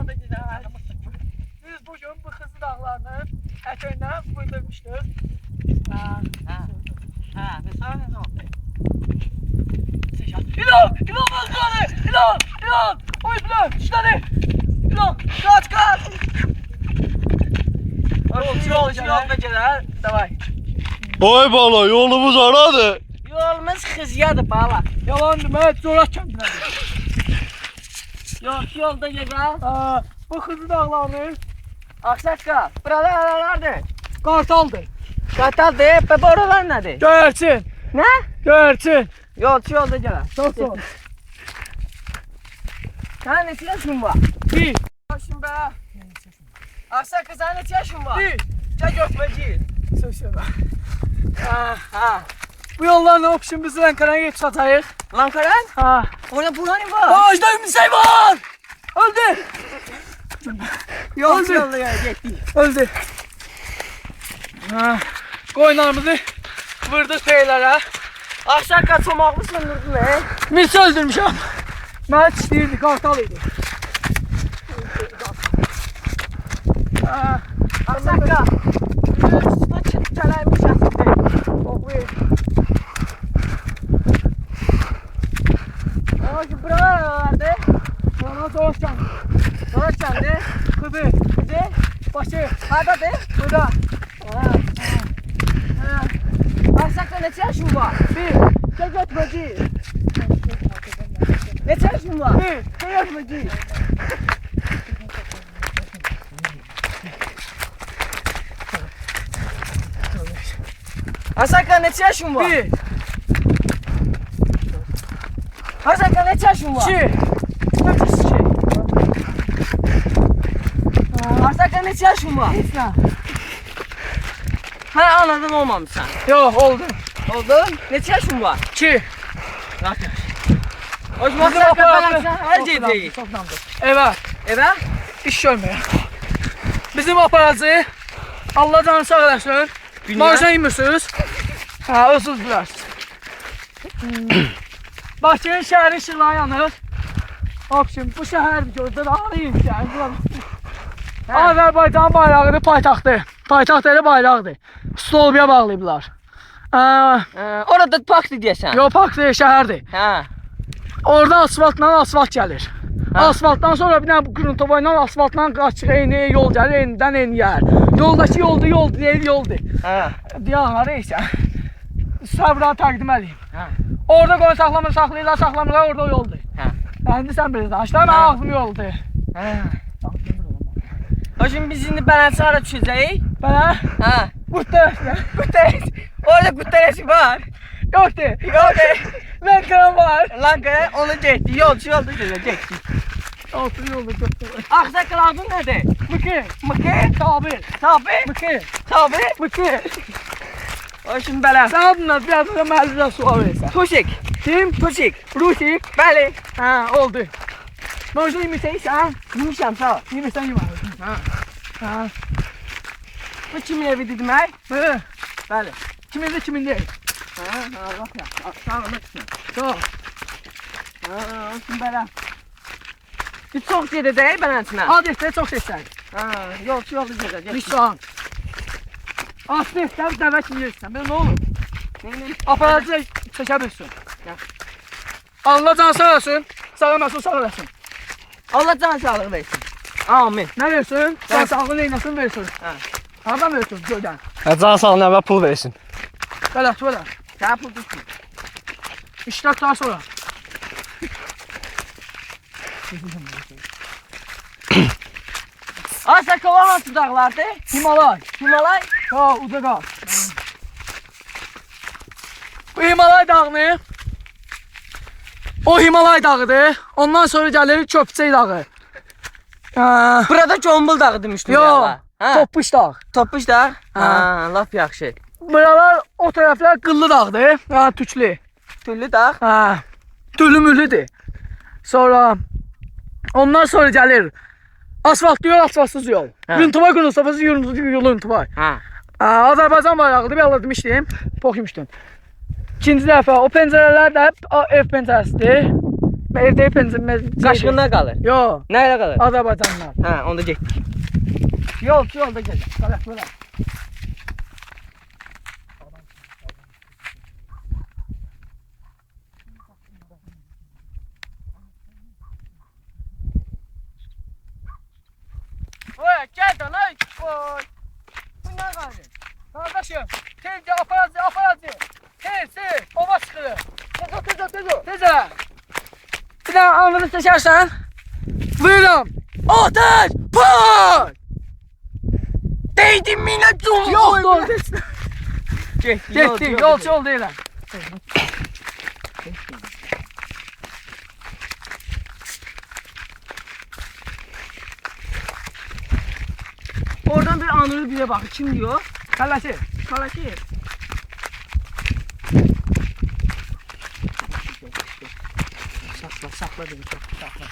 da güzel. Biz bugün bu Kızıl Dağlarının eteğinden fırlamıştık. Ve sonra ne oldu? İlan bakalım! İlan! Oy İlan! Şunları! İlan! Kaç! Yol beceren. Davay. Oy bala yolumuz aradı. Yolumuz hızyadı bala. Yalan demek zorak kendine. Yolda güzel. Bu Kızıl Dağlarının Aksakal. Buralar aralardı. Kartal'dır. Katal de pe oralar nedir? Görçin. Ne? Görçin. Yolda gelen. Nasıl? Sen ne yaşın var? Bir. Yaşın be. Aksakal sen ne yaşın var? Bir. Çay götmeci. Söyleme. Bu yollarla okşun bizi Ankara'ya geç atayıq. Lan Karan? Orada buranı var. Ağacda Ümitsey var! Öldü! Yolda gitti. Öldü. Qoyunlarımızı vurduk peylere. Aksakal çomaklı söndürdün he. Milsi öldürmüşəm. Mənə çişliyirdi, kartal idi. Aksakal. Üstüne çıkıp çalaymış aslında. Oxuyur. Ama buralar aralardı. Sonra Doğuş kəndi. Sonra kendi. Kıdı. Bizi. Başı. Hadi. Burada. Aksakal ne yaşın var? Bir. Çek ötmeci. Ne yaşın var? Bir. Çek ötmeci. Aksakal ne yaşın var? Bir. Aksakal ne yaşın var? İki. İki. Aksakal ne yaşın var? Heç nə. Ha anladın olmamışsan. Yox, oldu. Oldu. Ne yaşın var? İki. O zaman Aksakal her geceyi. Evə. Eve? İş görməyə. Bizim aparacı Allah canı sağ eləsin. Marşa inmirsiniz. Özür dilərsiniz. Bakı'nın şəhərin işıqları yanır. Abşim, bu şəhər gördür, ağrıyım yani. Azərbaycan bayrağıdır, paytaxtı. Paytaxt elə bayraqdır. Stolbiyə bağlayıblar. Orada parkdı diyesen. Yo, park deyil, şəhərdir. Ha. Orada asfalt gəlir. Asfaltdan sonra bir dənə qırıntı ilə asfaltdan qaçıq eyni yol gəlir, eynidən eyni yer. Yoldakı yoldur deyil, yoldur. Ha. Diyanlar isə Səbra təqdim edeyim. Ha. Orada qoyun saxlamırlar, orada yoldur. Ha. İndi sən bilirsən, işte mən ağzım yoldur. Ha. O şimdi biz şimdi Belençara düşeceğiz. Bana Ha. kurtarırsın. Kuteres. Orada kuteresi var. Yoktu. Yoktu. Lankara var. Lankara onu çekti. Yolda çekti. Altın yolda götür. Aksakal adın nedir? Mıkı. Mıkı. Tabi. Tabi. Mıkı. Tabi. Mıkı. O şimdi Belen. Sen adından biraz da məhəllidə sual versən. Tuşik. Kim? Tuşik. Rusik. Bəli. Ha, oldu. Mövzu yemişsən? Yemişəm sağ ol. Yemişsən yeməlisin. Ha. Bu kimin evi demək? Hı. Bəli. Kimin de kimin değil. Allah ya. Sağ ol. Sağ ol. O şimdi Belen. Bir çox gedəcək Belençinə. Adətdə çox seçsən. Yolda gedəcək. Lütfen. Asbestdən dəvə kimi yersən. Ben ne olur? Aparatı çəkəbilsin. Allah can sağ olsun. Sağ olmasın, sağ olasın. Allah can sağlığı versin. Amin. Ne versin? Can sağlığını neynəsin versin. Hardan versin? Göydən. Can sağlığına və pul versin. Belə. Sənə pul düşsün. İşlək daha sonra. Aksakal hansı dağlardı? Himalay. Himalay. Ha, uca qal. Bu Himalay dağını. O Himalay dağıdır. Ondan sonra gəlir Köpçey dağı. Burada Combul dağı demişdim. Yox, Toppuş dağ. Toppuş dağ? Ha, laf yaxşı. Buralar o tərəflər Qıllı dağdır. Ha, Tüklü. Tüllü dağ? Ha, Tülümülüdür. Sonra ondan sonra gəlir asfaltlı yol, asfaltsız yol. Yuntuvay qırılsafası yuntuvay. Ha. Azərbaycan bayrağıdır, bir Allah demişdim. Poxumuşdum. İkinci dəfə o pəncərələr də hep ev pəncərəsidir. Evde hepinizin Qaşığında qalır. Yo. Nerede qalır? Azərbaycanlar. Ha, onda getdik. Yolda gelir. Qalaqlara. Oy, gel de lan. Oy. Bundan qalır. Kardeşim, tezce aparatı. Tez, ova çıxırır. Tezə. Bir daha anını seçersen. Buyurun. Ateş! Pat! Değdim minə cum. Yok. Getdik. Yolçu ol deyiləm. Oradan bir anını bize bak. Kim diyor? Kalaşı. Kalaşı. Sakla dedim. Sakla.